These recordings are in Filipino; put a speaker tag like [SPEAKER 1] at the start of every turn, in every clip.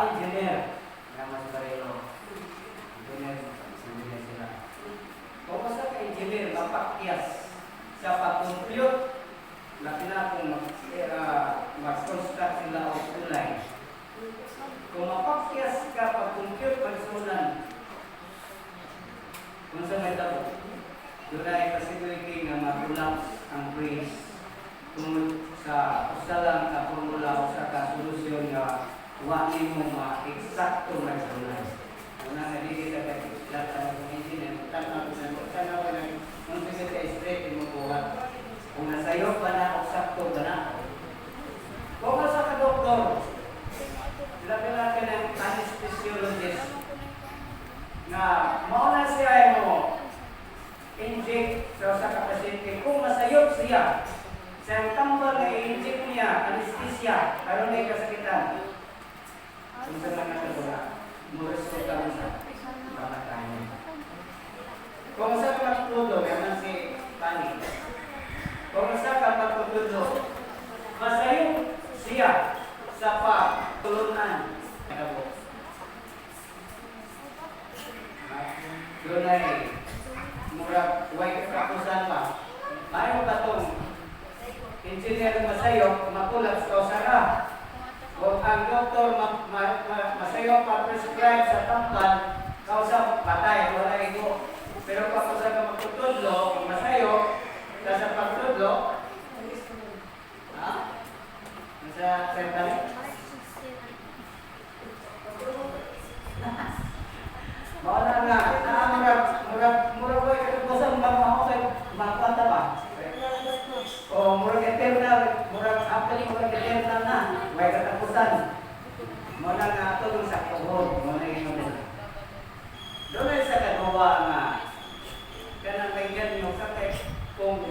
[SPEAKER 1] engineer nga mas pareho. Engineer, engineer sila. Kung basta ka engineer, mapakyas sa pag-compute na pinakong mag-construct sila o tulay. Kung mapakyas ka pag-compute, pag-sunan, kung sa may tabo, doon ay possibility na mag-collapse ang bridge kung sa usalang na formula o sa solusyon na wani mo ma-eksakto na sunay. Una na dili ka lahat ng engineer, tanaw ko na kung sige ka straight mo buhat. Kung nasayo pa na, eksakto ka na. Kung sa ka-doktor, labi-labi ka ng anesthesiologist na mauna siya ay mo inject sa kapasente. Kung masayop siya, sa tambal na i-inject niya, anesthesia, karon may kasakitan. Kung sa mga katula, mo-resulta mo sa pamatayan. Kung sa pagtutulo, yaman si Pani. Kung sa pagtutulo, masayop siya sa pagtulunan. Doon ay murag huwag kapusan pa. Mayroon ka itong engineer masayok, makulap sa usara. Kung ang doktor masayok pa-prescribe sa tampan, kausap patay, wala ito. Pero kapag ka magtutudlo, masayok, sa pagtudlo, sa sentali? Wala nga, murag ko ikatubusan, magpanta ba? O murag eternal, murag eternal na, may katapusan. Muna nga ito sa kuhod, muna yung mga. Doon ay sa kagawa nga, kanang kaigan yung sakit, kung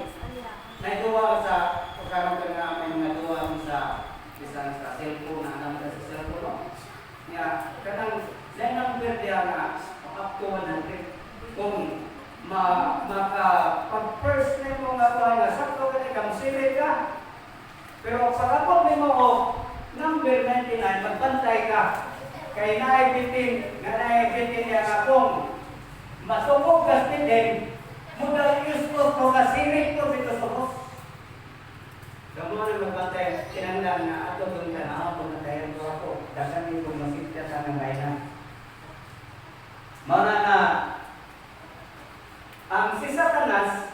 [SPEAKER 1] naiduwa sa, kung karong ka nga may mga duwa sa isang sa cellphone, na alam ka sa cellphone, nga, kanang number diya nga, up to 100. Kung pag-first name mo nga ito, nga sakto ka na kamusilit ka. Pero pag-apot mo o number 99, magbantay ka. Kaya naibitin niya nga kung masubog ka din, mudal useful ko kasirit ko dito sa bus. Kamu na magbantay, kinanglan na ato doon ka na ako na tayo ako. Dasanin kong masipya sa ng kainan. Mauna na, ang si Satanas,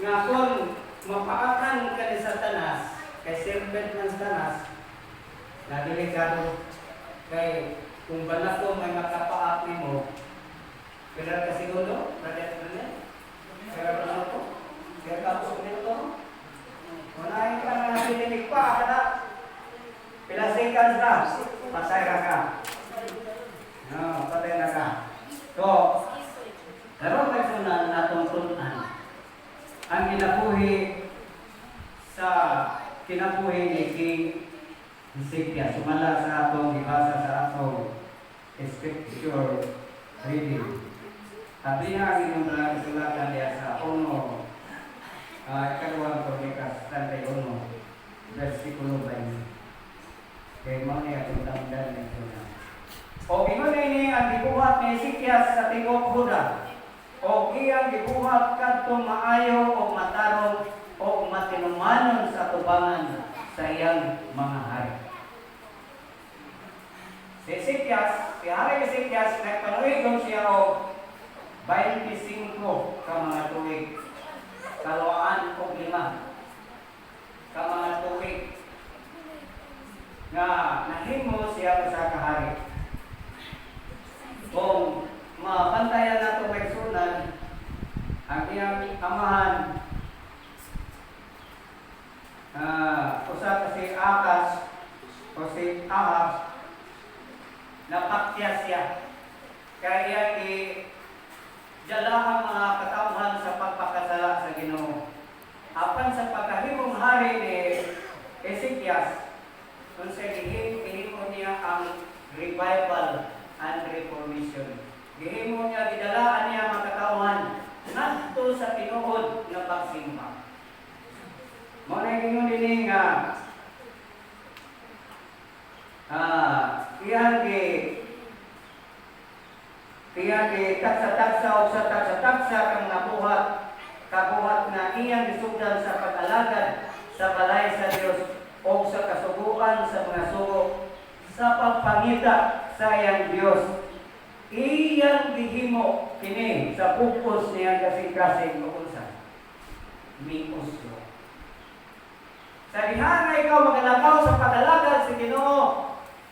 [SPEAKER 1] nga kung mapaakan ka ni Satanas, kay servant ng Satanas, na delikado, kay kung bala ko may makapaak ni mo, kailan ka segundo, radyat na niya, kaya ba ko, kaya tapos ko nito, unahin ka na natinig pa, kada, pila seconds na, patay ka. No, patay na ka. So, karon kagsunan atong tunan. Ang kinabuhi sa kinabuhi ni King Hezekiah. Sumala sa atong ibasa sa atong scripture reading. Sabi niya ang inyong mga kasulatan diya sa 1, ikalawang Kronikas 31, versikulo 20. Kaya mo niya kung tamdan na ito na. O ingon ini ang gibuhat ni Hezekiah sa tingog Huda. O iyang gibuhat kadtong maayo o matarong o matinumanon sa tubangan sa iyang mga hari. Si Hezekiah, si Hari Hezekiah, nagpanuigon siya o 25 ka mga tuig. Kalawaan o 5 ka mga tuig. Nga nahimo siya sa kahari. Kung mapantayan na ito may sunan, ang iyang amahan, usa kasi Akas o si Ahab, napakya siya. Kaya i-jala ang mga katauhan sa pagpakasala sa Ginoo. Apan sa pagkahimong hari ni Hezekiah, kung sa gihimo niya ang revival and reformation. Gihimo niya, gidalaan niya mga katauhan ngadto sa tinuod nga pagsimba. Mo na gingon dinhi nga iyang taksa-taksa o sa taksa-taksa kang kabuhat na iyang gisugdan sa pag-alagad sa balay sa Dios o sa kasuguan sa mga sugo sa pagpangita sa iyang Dios. Iyang gihimo kini sa pupos niyang kasing-kasing o unsa miusyo. Sa diha nga ikaw magalakaw sa pag-alagad sa Ginoo,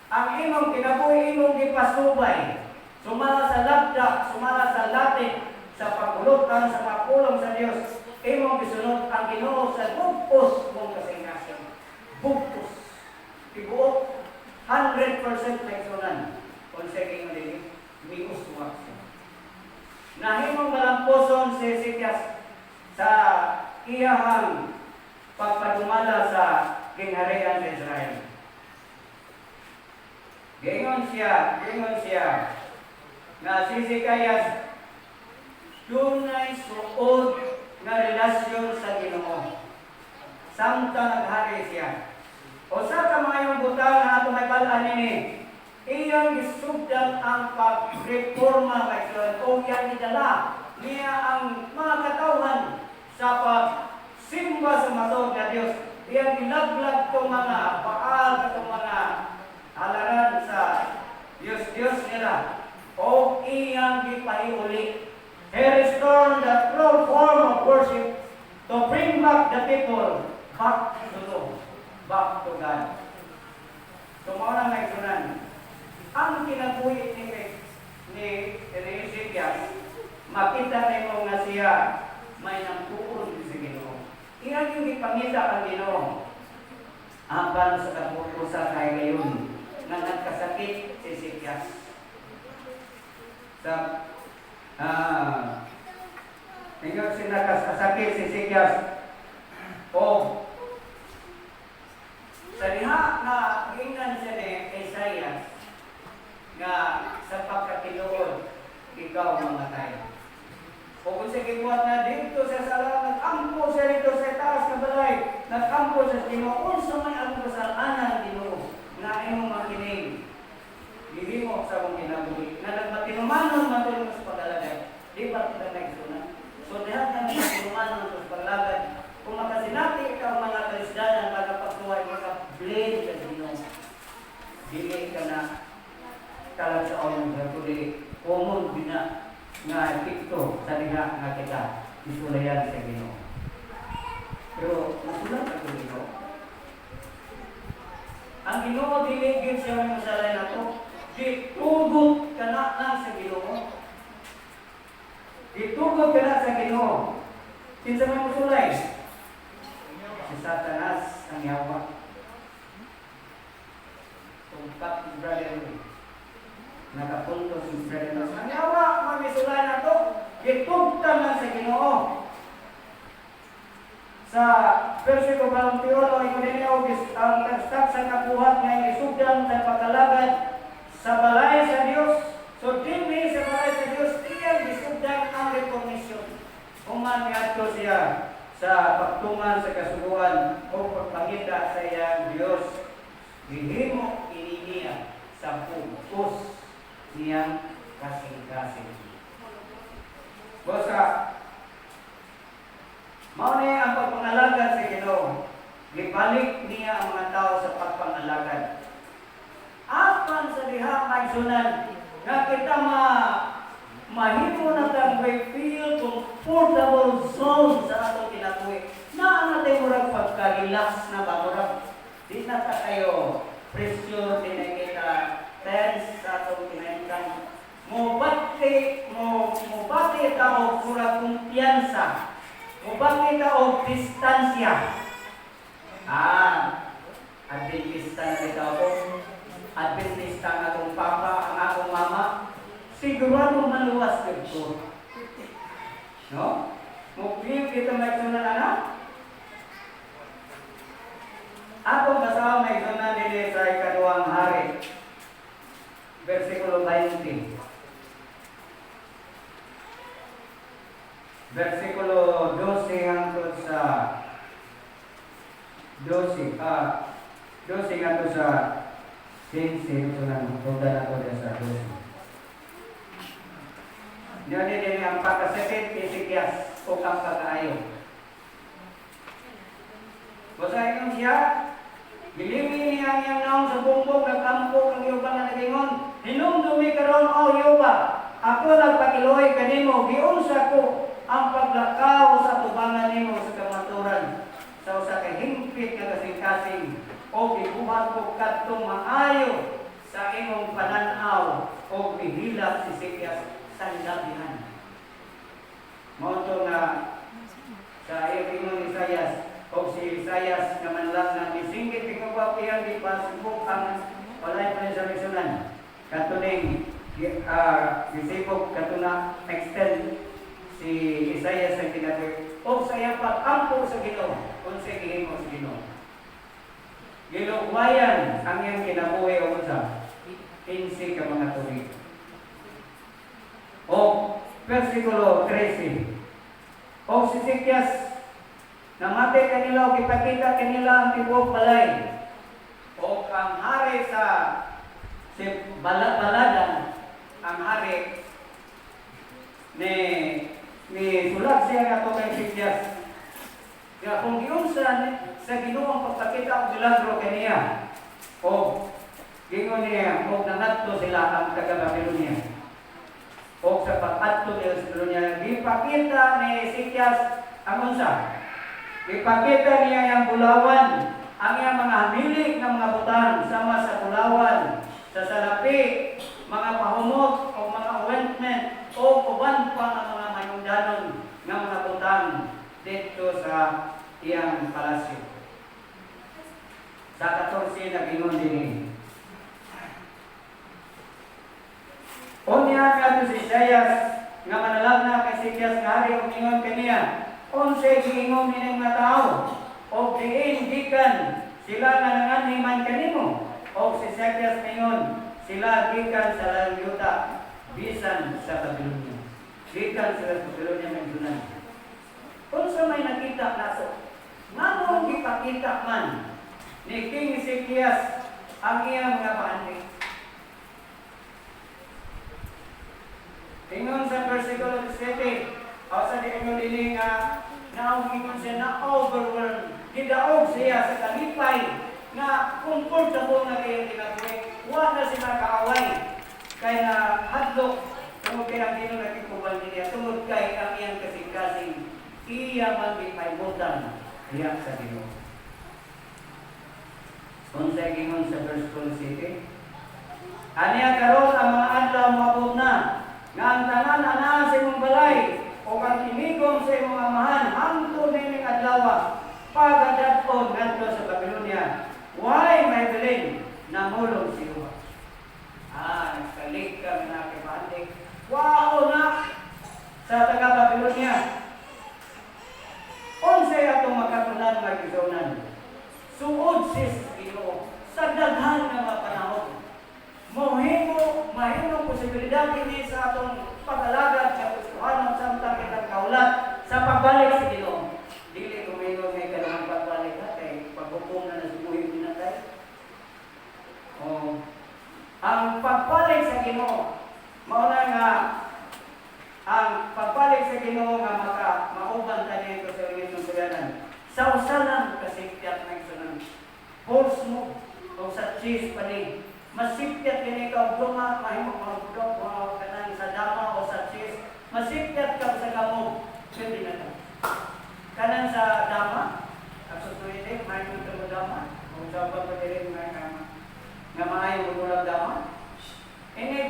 [SPEAKER 1] ang imong kinabuhi imong gipasubay, sumala sa labda, sumala sa latin, sa pagulutan, sa mapulong sa Dios, imong gisunod ang Ginoo sa bugpos mong kasing-kasing. Bugpos. Tibuok 100% nagsunan. Kung sa ginoo dili, miuswak siya. Nahimong malamposon si Hezekias sa iyahang pagpadumala sa kingharian sa Israel. Gingon siya, na si Hezekias dunay suod nga relasyon sa Ginoo. Samtang naghari siya. O sa kamayong butang na ato may balaan nini, iyang gisugdan ang pagreforma kay Sion o iyang idala niya ang mga katawhan sa pagsimba sa matod na Dios. Iyang ilaglag itong mga paal, itong mga halaran sa Diyos nila o iyang gipahiuli. He restored the true form of worship to bring back the people back to God. So, mauna nga isunan. Ang kinabuhi ni Hezekias, makita na mo nga siya may nangtuon sa Ginoo. Iyan yung ipangita ang Ginoo. Apan sa kaputusan kay ngayon na nagkasakit si Hezekias. Tingnan sinakasakit si Hezekias o sa diha na ingnan siya ni Isaiah nga sa pagkatinuod ikaw mamatay. O kung siya gibuhat na dito sa sala, nag-ampo siya dito sa taas na balay, nag-ampo siya sa Ginoo, unsa may ang kasalanan Ginoo na imong makinig. Gihimo sa mong kinabuhi na nagmatinumanon matulog sa pag-alagad. Di ba kita nagsunan? So diha na nagmatinumanon sa pag-alagad. Kung makasinati ikaw mga Kristiyanan, magkapagsuhay, maka-blame ka Ginoo. Dili ka na kalag sa orang kundi umon bina nga epekto sa diha nga kita isulayan sa Ginoo. Pero masulat ako Ginoo. Ang Ginoo dili gyud siya may masalay nato. Ditugot ka na lang sa Ginoo. Ditugot ka na sa Ginoo. Kinsa may masulay? Si Satanas ang yawa. Tungkap ni brother nakapunto si brother ang yawa mamisulay na to. Gitugtan lang sa Ginoo. Sa versikulo 21 Ikoneneo ang tagstak sa kabuhat nga isugdan sa pagkalagad sa balay sa Dios. So dinhi sa balay sa Dios iyang isugdan ang reformation. Human ngadto siya sa pagtuman sa kasuguan o pagpangita sa iyang Dios. Gihimo iniya sa pugos niyang kasing-kasing. Bosa, mao ni ang pagpangalagad sa Ginoo. Gibalik niya ang mga tao sa pagpangalagad. Apan sa diha magsunan nga kita mahimo na tang may feel comfortable zone sa atong kinabuhi. Na natin murag pagka-relax na ba murag di na ta kayo pressure din na kita tense sa atong kinabuhi. Mubati ta og murag kumpiyansa. Mubati ta og distansya. Adventista na ito ako. Adventista ang akong papa, ang akong mama. Sigurado maluwas dito. No? Muklim kita may sunan anak. Atong basahan may sunan nila sa ikaduhang hari. Versikulo 20. Versikulo 12 hangtod sa 12 hangtod sa 15 sunang punta na ko sa 12. Diyan din ang pagkasapit Ezekias o ang pag-aayo. Basahin nyo siya, gilimin niya ang naong sa bumbong, nagkampok ang Yoba nga nagingon, hinumdumi karon o Yoba, ako nagpakiloy kanimo, giunsa ko ang paglakaw sa tubangan nimo sa kamaturan, sa usa ka hingpit nga kasing-kasing, o gibuhat ko kadtong maayo sa imong pananaw o bihilak si Ezekias sa labihan. Mao na sa iyong Isaias o si Isaias na manlang na misinggit ikaw iyang di pasubok ang walay pa sa resunan. Katuning isipog katuna extend si Isaias ang kinabi o sa iyang pag-ampo sa Ginoo kung sa gihimo sa Ginoo. Gilugwayan ang iyang kinabuhi o sa insi ka mga tubig. O versikulo 13. O si Ezekias namatay kanila o ipakita kanila ang tibok balay o ang hari sa si baladan ang hari ni sulat siya nga ito kay Ezekias kaya kung giunsan sa Ginoo ang pagpakita ang milagro kaniya o gingon niya o nangatto sila ang taga-Babylonia o sa pag-atto nila sa Babylonia ipakita ni Ezekias ang unsa. Ipakita niya ang bulawan, ang iyang mga hamilig ng mga butang, sama sa bulawan, sa salapi, mga pahumot o mga ointment, o uban pa ang mga mayungdanon ng mga butang dito sa iyang palasyo. Sa 14 na gingon din. O niya ka si Isaias, nga manalag na kay Ezekias nga hari, umingon kaniya, Onse giingom nining mga tao, o diin gikan sila nga nanganiman kanimo, o si Ezekias mingon, sila gikan sa lalyuta, bisan sa Babylonia. Gikan sila sa Babylonia ng Dunan. Kung sa may nakita naso, nganong gipakita man ni King Ezekias ang iyang mga paandig. Tingnan sa versikulo 7, sa diingon din nga naungingon siya na overwhelmed. Gidaog siya sa kalipay na comfortable na kayo ginagawa. Wala sila kaaway. Kaya na hadlok tungod kay ang Ginoo nagkikubal niya. Tungod kay ang iyang kasing-kasing iya man gipaybutan iya sa Ginoo. Kung sa gingon sa verse 27, aniya karon ang mga adlaw maabot na nga ang tanan ana sa imong balay o kang tinigom sa imong amahan hangtod nining adlaw pagadadton ngadto sa Babylonia why may bilin namulong si Jehovah. Nagkalik kami na kipandik wow na sa taga Babylonia unsay atong makatunan magigawnan suod sis Ginoo sa daghan nga mga panahon mahimo posibilidad ini sa atong pag-alagad sa gustuhan samtang kitang kaulat sa pagbalik sa Ginoo. Dili ko mayroon may kailangan pagbalik kay paghukom na nasubuhin pinatay. Ang pagbalik sa Ginoo mauna nga ang pagbalik sa Ginoo nga mauban tayo ito sa ulit ng suganan. Sa usalan kasi tiyak na isunan. Pulse mo o sa cheese pa ni masipyat din ikaw bunga, mahimong mahugdok, mga kanang sa dama o sa cheese. Masipyat ka sa gamog, hindi na ito. Kanang sa dama, at susunin din, mahimong ito mo dama, o sa pagpatirin nga maayong mo dama. Ini,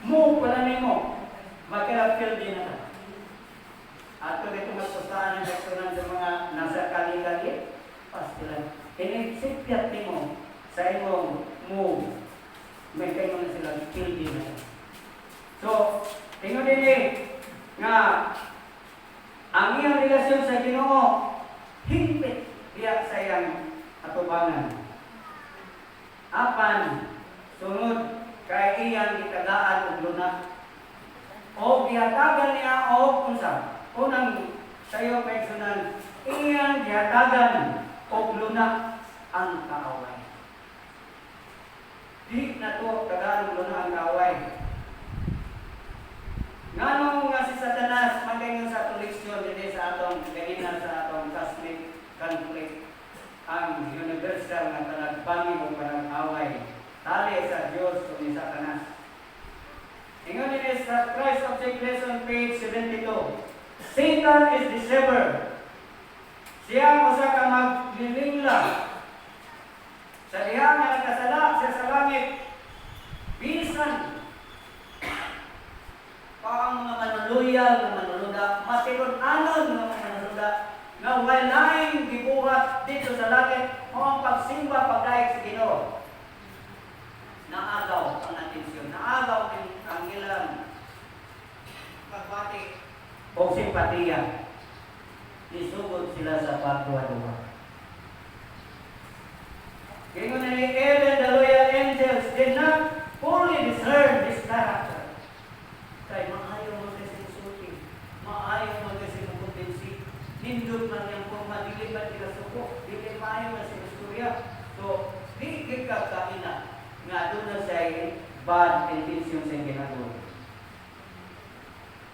[SPEAKER 1] mo pala ni mo, magkakapil din na ito. At kung ito magsustaan ng rektoran sa mga nasa kali-kali, pastilan. Ini, sipyat ni mo sa imong move. May kayo na sila kildi na. So, tingnan din nga ang iyang relasyon sa Ginoo hingpit diya sa iyang atubangan. Apan sunod kay iyang itagaan og luna. O gihatagan niya og unsa? Unang sayo personal, iyang gihatagan og luna ang kaaway. Di na to Tagalog mo na ang kaway. Ngano nga si Satanas magayon sa atong leksyon dinhi sa atong ganina sa atong cosmic conflict ang universal nga panagbangi o panag-away tali sa Dios o ni Satanas. Ingon dinhi sa Christ Object Lesson page 72. Satan is deceiver. Siya ang usa ka maglilingla sa diha nga nakasala siya sa langit. Bisan pa ang mga manuluyang na manuluda, matigon-anon nga mga manuluda, nga walaing gibuhat dito sa langit, o ang pagsimba pagdaig sa Ginoo. Naagaw ang atensyon, naagaw ang ilang pagbati o simpatiya. Isugod sila sa pagduwa-duwa. Kingon ni even the loyal angels did not fully discern this character. Kaya maayaw mo kasi insulti, maayaw mo kasi kumbinsi, nindot man yung kung madilipan nila suko, dili maayaw na sa istorya. So, di ka kaina nga doon na siya bad intention sa ginagawa.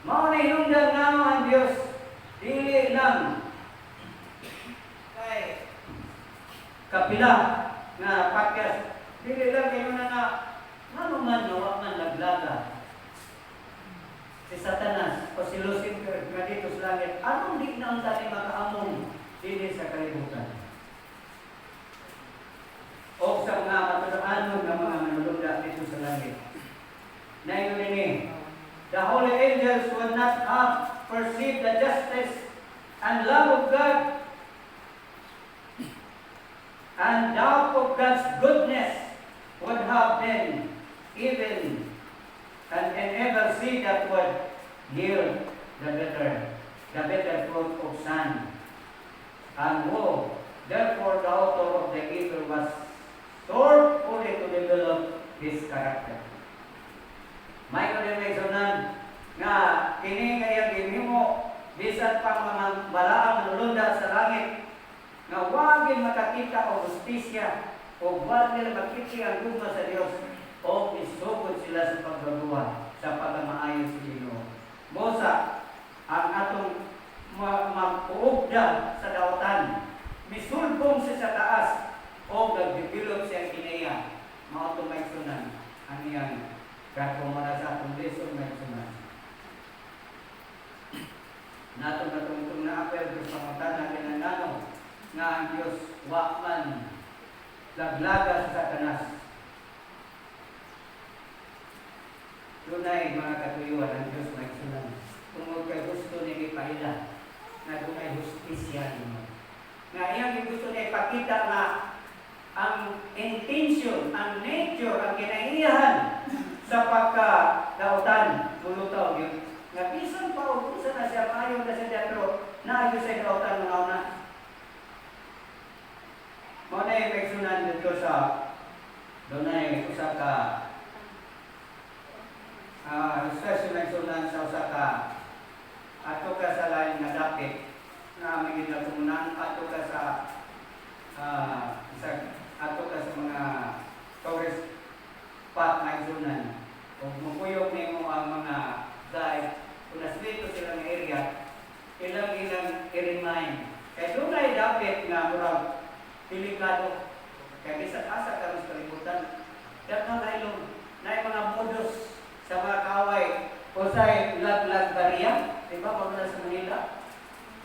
[SPEAKER 1] Mao na hinungdan nga ang Diyos, dili lang kay kapila nga podcast, dili lang kayo na ano man nawa man naglaga si Satanas o si Lucifer nga dito sa langit, anong di na ang tani makaamong dili sa kalibutan o sa mga matulaanon ng mga manulungga dito sa langit. Naingon ini, the holy angels would not have perceived the justice and love of God and doubt of God's goodness would have been even and ever see that would yield the better fruit of son and woe. Therefore, the author of the evil was thoughtfully to develop his character. May kondimisyonan nga kini kayang ginhimo bisan pa mga balaang manulunda sa langit nga wagin makakita o justisya o wagin makita ang gugma sa Dios o isugod sila sa paggawa sa pagmaayon sa Ginoo. Mosa ang atong mag-uugda sa dawatan, misulbong siya sa taas o nag-develop siya kinaya, ma-automationan ang iyang kakumara sa atong lesson na isunan. Natong na-apel sa pangutana kinanano nga ang Diyos wakman laglaga sa Satanas. Dunay mga katuyuan ang Diyos may sunan. Tungod kay gusto niya ipaila na dunay justisya niya. Nga iyang gusto niya ipakita na ang intention, ang nature, ang kinaiyahan sa pagkadautan, mulutaw yun. Nga bisan pa o kung na siya maayon na siya teatro, naayon sa dautan mga una. Muna yung pagsunan dito sa dunay usa ka special nagsunan sa usa ka ato ka sa lain nga dapit na may ginagsunan ato ka sa ato ka sa mga tourist spot na isunan o mupuyok nimo ang mga guide kung nasdito sila ng area ilang i-remind kaya doon ay dapit nga murag delikado kaya bisan asa ka sa kalibutan dapat na ilong na mga modus sa mga kaaway o sa lag-lag barya, di ba? Pag sa Manila,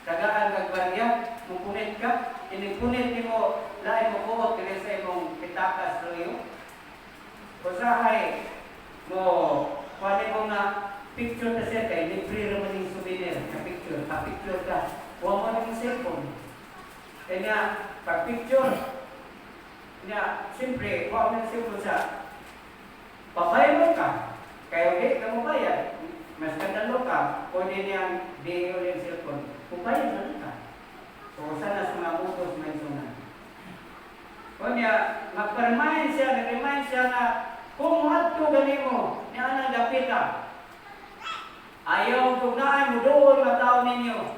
[SPEAKER 1] tagaan kag-barya, mupunit ka, inipunit mo, lain mo kuwag, kaya sa imong pitakas royo. O sahay mo, pwede mo nga picture na siya kay, libre naman yung souvenir na picture, ka-picture ka, huwag mo na yung cellphone. Kaya nga, pag-picture, nga, siyempre, huwag mo na cellphone sa, pabayad mo ka, kaya hindi ka mo bayad, mas kandalo ka, pwede niyang di yung cellphone, pubayad na ka. So, sana sa mga utos may sunan. Kunya, mag-remind siya na kung hadto gani mo, niya ang dapita. Ayaw tugnaan mo doon nga tao ninyo.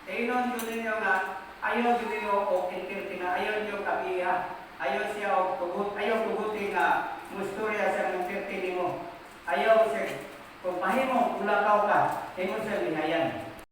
[SPEAKER 1] Inon ko ninyo nga, ayaw ninyo o intirti na, ayaw nyo kapiya, ayaw siya o tugut, ayaw tugutin nga nga mustorya sa mga nimo. Ayaw sir, kung mahimo ulakaw ka, himo sa lihayan.